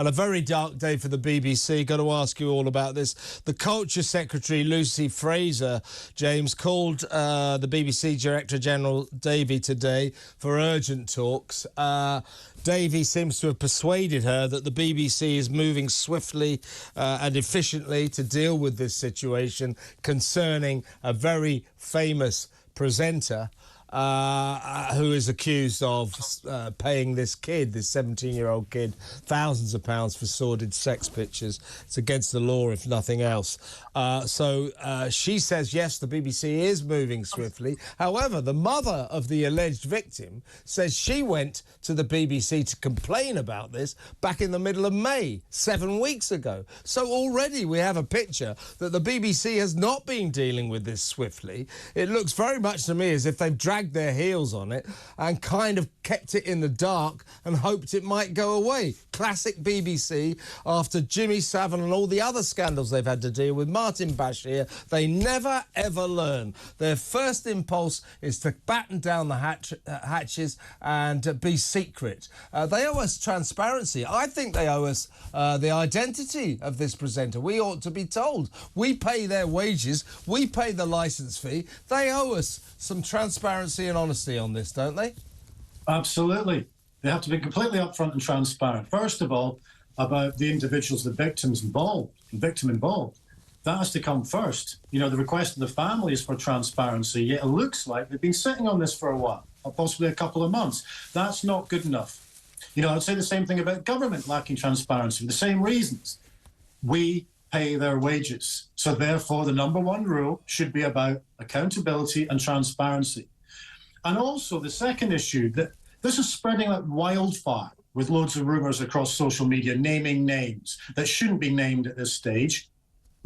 And a very dark day for the BBC. Got to ask you all about this. The Culture Secretary, Lucy Fraser, James, called the BBC Director General Davey today for urgent talks. Davey seems to have persuaded her that the BBC is moving swiftly and efficiently to deal with this situation concerning a very famous presenter who is accused of paying this kid, this 17-year-old kid, thousands of pounds for sordid sex pictures. It's against the law, if nothing else. So she says, yes, the BBC is moving swiftly. However, the mother of the alleged victim says she went to the BBC to complain about this back in the middle of May, 7 weeks ago. So already we have a picture that the BBC has not been dealing with this swiftly. It looks very much to me as if they've dragged their heels on it and kind of kept it in the dark and hoped it might go away. Classic BBC. After Jimmy Savile and all the other scandals they've had to deal with, Martin Bashir, they never ever learn. Their first impulse is to batten down the hatches and be secret. They owe us transparency. I think they owe us the identity of this presenter. We ought to be told. We pay their wages. We pay the licence fee. They owe us some transparency and honesty on this, don't they? Absolutely. They have to be completely upfront and transparent. First of all, about the individuals, the victim involved. That has to come first. You know, the request of the family is for transparency, yet it looks like they've been sitting on this for a while, or possibly a couple of months. That's not good enough. You know, I'd say the same thing about government lacking transparency, for the same reasons. We pay their wages. So therefore, the number one rule should be about accountability and transparency. And also the second issue, that this is spreading like wildfire with loads of rumours across social media, naming names that shouldn't be named at this stage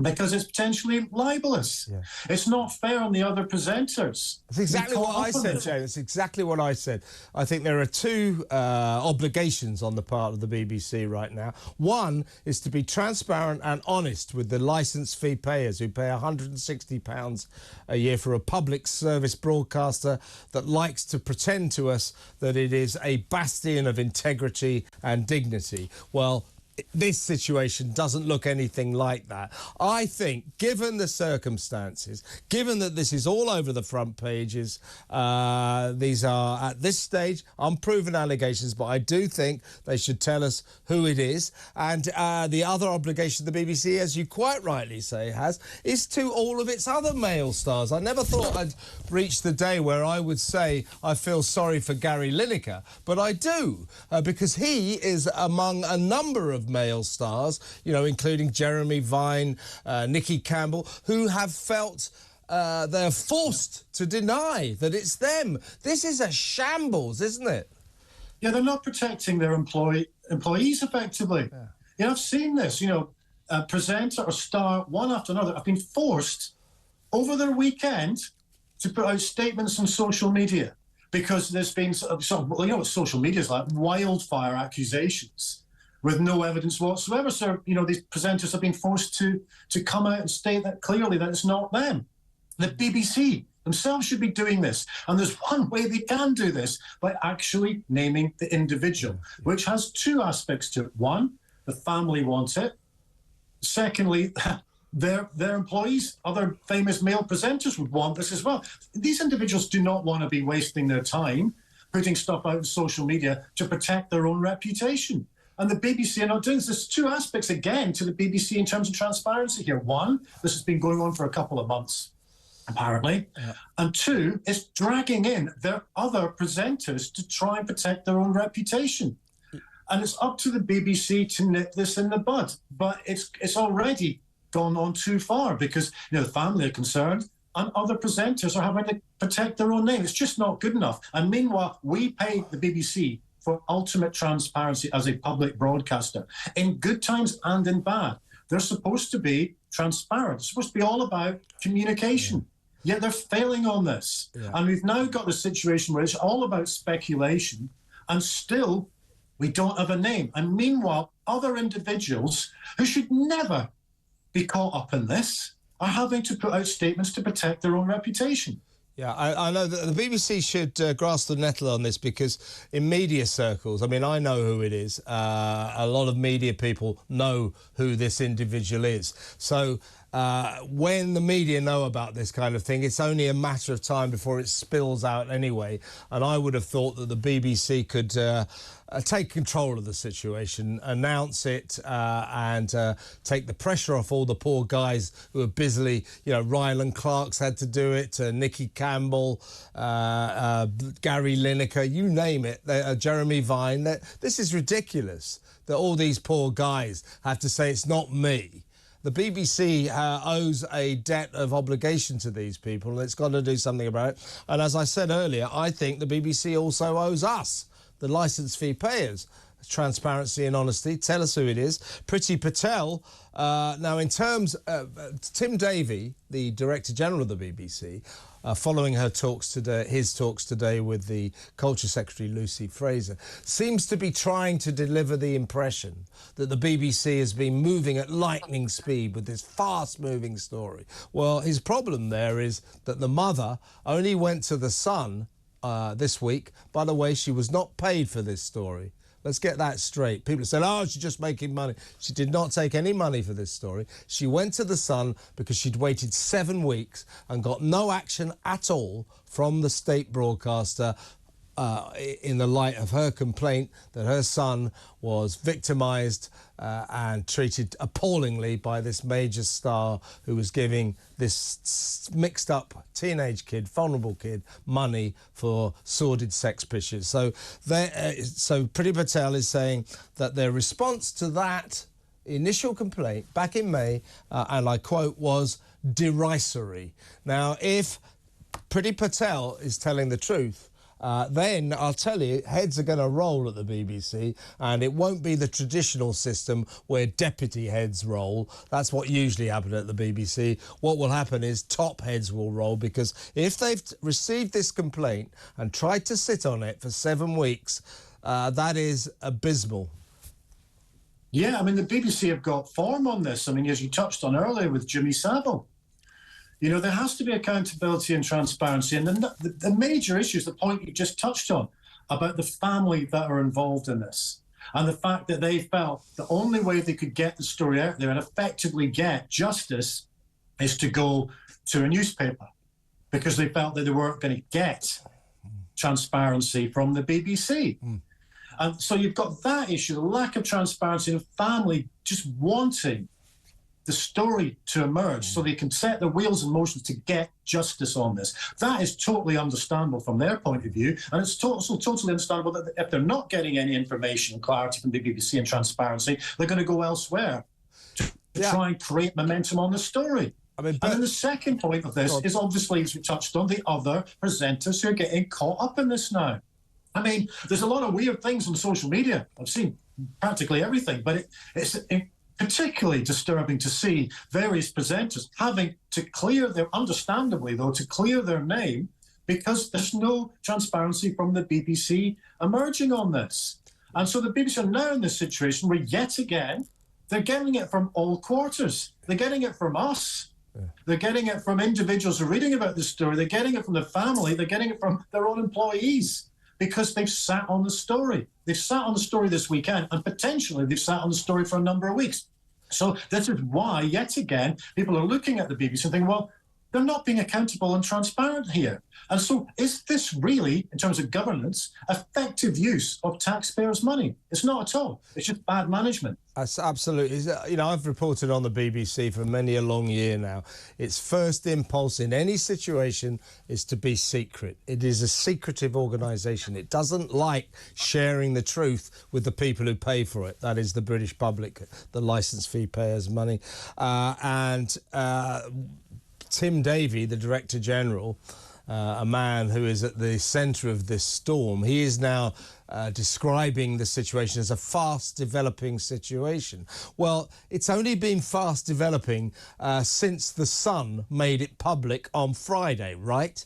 because it's potentially libelous. Yeah. It's not fair on the other presenters. It's exactly what I said, James. It's exactly what I said. I think there are two obligations on the part of the BBC right now. One is to be transparent and honest with the licence fee payers who pay £160 a year for a public service broadcaster that likes to pretend to us that it is a bastion of integrity and dignity. Well, this situation doesn't look anything like that. I think, given the circumstances, given that this is all over the front pages, these are, at this stage, unproven allegations, but I do think they should tell us who it is. And the other obligation the BBC, as you quite rightly say, has, is to all of its other male stars. I never thought I'd reach the day where I would say I feel sorry for Gary Lineker, but I do, because he is among a number of male stars, you know, including Jeremy Vine, Nicky Campbell, who have felt they're forced to deny that it's them. This is a shambles, isn't it? Yeah, they're not protecting their employees effectively. Yeah. You know, I've seen this, you know, a presenter or star, one after another, have been forced over their weekend to put out statements on social media because there's been sort of, well, you know what social media is like, wildfire accusations with no evidence whatsoever. So, you know, these presenters have been forced to come out and state that clearly that it's not them. The BBC themselves should be doing this. And there's one way they can do this, by actually naming the individual, which has two aspects to it. One, the family wants it. Secondly, their employees, other famous male presenters would want this as well. These individuals do not want to be wasting their time putting stuff out on social media to protect their own reputation. And the BBC are not doing this. There's two aspects, again, to the BBC in terms of transparency here. One, this has been going on for a couple of months, apparently. Yeah. And two, it's dragging in their other presenters to try and protect their own reputation. And it's up to the BBC to nip this in the bud. But it's already gone on too far because, you know, the family are concerned and other presenters are having to protect their own name. It's just not good enough. And meanwhile, we pay the BBC for ultimate transparency as a public broadcaster. In good times and in bad, they're supposed to be transparent. It's supposed to be all about communication. Yeah. Yet they're failing on this. Yeah. And we've now got the situation where it's all about speculation and still we don't have a name. And meanwhile, other individuals who should never be caught up in this are having to put out statements to protect their own reputation. Yeah, I know that the BBC should grasp the nettle on this, because in media circles, I mean, I know who it is. A lot of media people know who this individual is. So when the media know about this kind of thing, it's only a matter of time before it spills out anyway. And I would have thought that the BBC could take control of the situation, announce it, and take the pressure off all the poor guys who are busily, you know, Ryland Clark's had to do it, Nicky Campbell, Gary Lineker, you name it, Jeremy Vine. This is ridiculous that all these poor guys have to say it's not me. The BBC owes a debt of obligation to these people, and it's got to do something about it. And as I said earlier, I think the BBC also owes us, the licence fee payers, transparency and honesty. Tell us who it is. Priti Patel. Now, in terms of Tim Davie, the Director General of the BBC, following her talks today, his talks today with the Culture Secretary Lucy Fraser, seems to be trying to deliver the impression that the BBC has been moving at lightning speed with this fast-moving story. Well, his problem there is that the mother only went to the Sun this week. By the way, she was not paid for this story. Let's get that straight. People said, oh, she's just making money. She did not take any money for this story. She went to the Sun because she'd waited 7 weeks and got no action at all from the state broadcaster in the light of her complaint that her son was victimised and treated appallingly by this major star who was giving this mixed-up teenage kid, vulnerable kid, money for sordid sex pitches. So Priti Patel is saying that their response to that initial complaint back in May, and I quote, was derisory. Now, if Priti Patel is telling the truth, then I'll tell you, heads are going to roll at the BBC, and it won't be the traditional system where deputy heads roll. That's what usually happens at the BBC. What will happen is top heads will roll, because if they've received this complaint and tried to sit on it for 7 weeks, that is abysmal. Yeah, I mean, the BBC have got form on this. I mean, as you touched on earlier with Jimmy Savile, you know, there has to be accountability and transparency. And the major issue is the point you just touched on about the family that are involved in this, and the fact that they felt the only way they could get the story out there and effectively get justice is to go to a newspaper, because they felt that they weren't going to get transparency from the BBC. And so you've got that issue, the lack of transparency, and family just wanting the story to emerge so they can set their wheels in motion to get justice on this. That is totally understandable from their point of view. And it's also totally understandable that if they're not getting any information, clarity from the BBC and transparency, they're going to go elsewhere to try and create momentum on the story. I mean, and then the second point of this is obviously, as we touched on, the other presenters who are getting caught up in this now. I mean, there's a lot of weird things on social media. I've seen practically everything, but it's particularly disturbing to see various presenters having to clear their, understandably though, to clear their name because there's no transparency from the BBC emerging on this. And so the BBC are now in this situation where, yet again, they're getting it from all quarters. They're getting it from us. They're getting it from individuals who are reading about this story. They're getting it from the family. They're getting it from their own employees, because they've sat on the story. They've sat on the story this weekend, and potentially they've sat on the story for a number of weeks. So this is why, yet again, people are looking at the BBC and thinking, well, they're not being accountable and transparent here. And so is this really, in terms of governance, effective use of taxpayers' money? It's not at all. It's just bad management. Absolutely. You know, I've reported on the BBC for many a long year now. Its first impulse in any situation is to be secret. It is a secretive organisation. It doesn't like sharing the truth with the people who pay for it. That is the British public, the licence fee payers' money. Tim Davie, the Director General, a man who is at the centre of this storm, he is now describing the situation as a fast-developing situation. Well, it's only been fast-developing since The Sun made it public on Friday, right?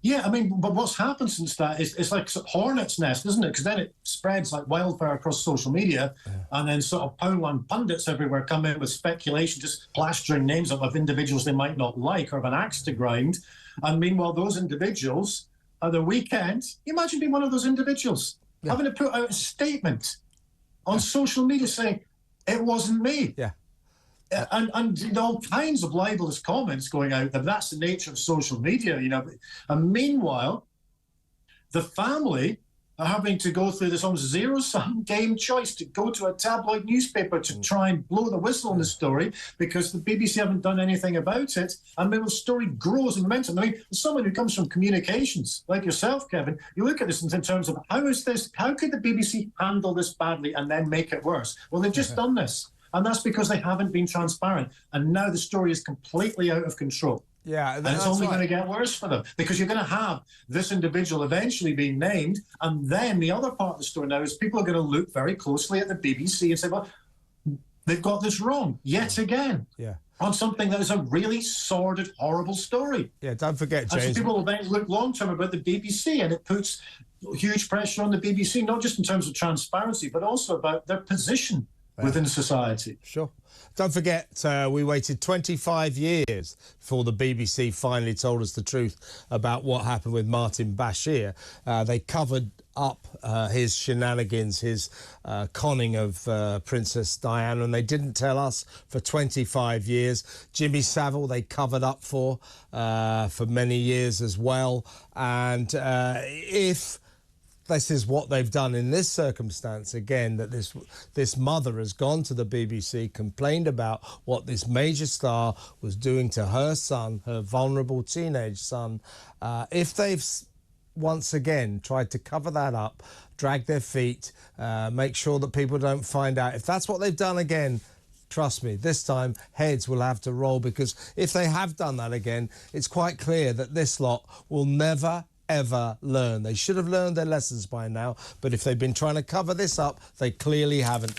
Yeah, I mean, but what's happened since that is it's like a hornet's nest, isn't it? Because then it spreads like wildfire across social media, and then sort of Poundland pundits everywhere come in with speculation, just plastering names up of individuals they might not like or have an axe to grind. And meanwhile, those individuals, at the weekend, imagine being one of those individuals, having to put out a statement on social media saying, it wasn't me. Yeah. And you know, all kinds of libelous comments going out there. That's the nature of social media, you know. And meanwhile, the family are having to go through this almost zero-sum game choice to go to a tabloid newspaper to try and blow the whistle on the story because the BBC haven't done anything about it. And the story grows in momentum. I mean, as someone who comes from communications, like yourself, Kevin, you look at this in terms of how could the BBC handle this badly and then make it worse? Well, they've just done this. And that's because they haven't been transparent. And now the story is completely out of control. Yeah, and it's only going to get worse for them because you're going to have this individual eventually being named. And then the other part of the story now is people are going to look very closely at the BBC and say, well, they've got this wrong yet again. Yeah. On something that is a really sordid, horrible story. Yeah, don't forget, James. And so people will then look long-term about the BBC, and it puts huge pressure on the BBC, not just in terms of transparency, but also about their position within society. Sure. Don't forget, we waited 25 years before the BBC finally told us the truth about what happened with Martin Bashir. They covered up his shenanigans, his conning of Princess Diana, and they didn't tell us for 25 years. Jimmy Savile, they covered up for many years as well. And if this is what they've done in this circumstance, again, that this mother has gone to the BBC, complained about what this major star was doing to her son, her vulnerable teenage son. If they've once again tried to cover that up, drag their feet, make sure that people don't find out, if that's what they've done again, trust me, this time heads will have to roll, because if they have done that again, it's quite clear that this lot will never ever learn. They should have learned their lessons by now, but if they've been trying to cover this up, they clearly haven't.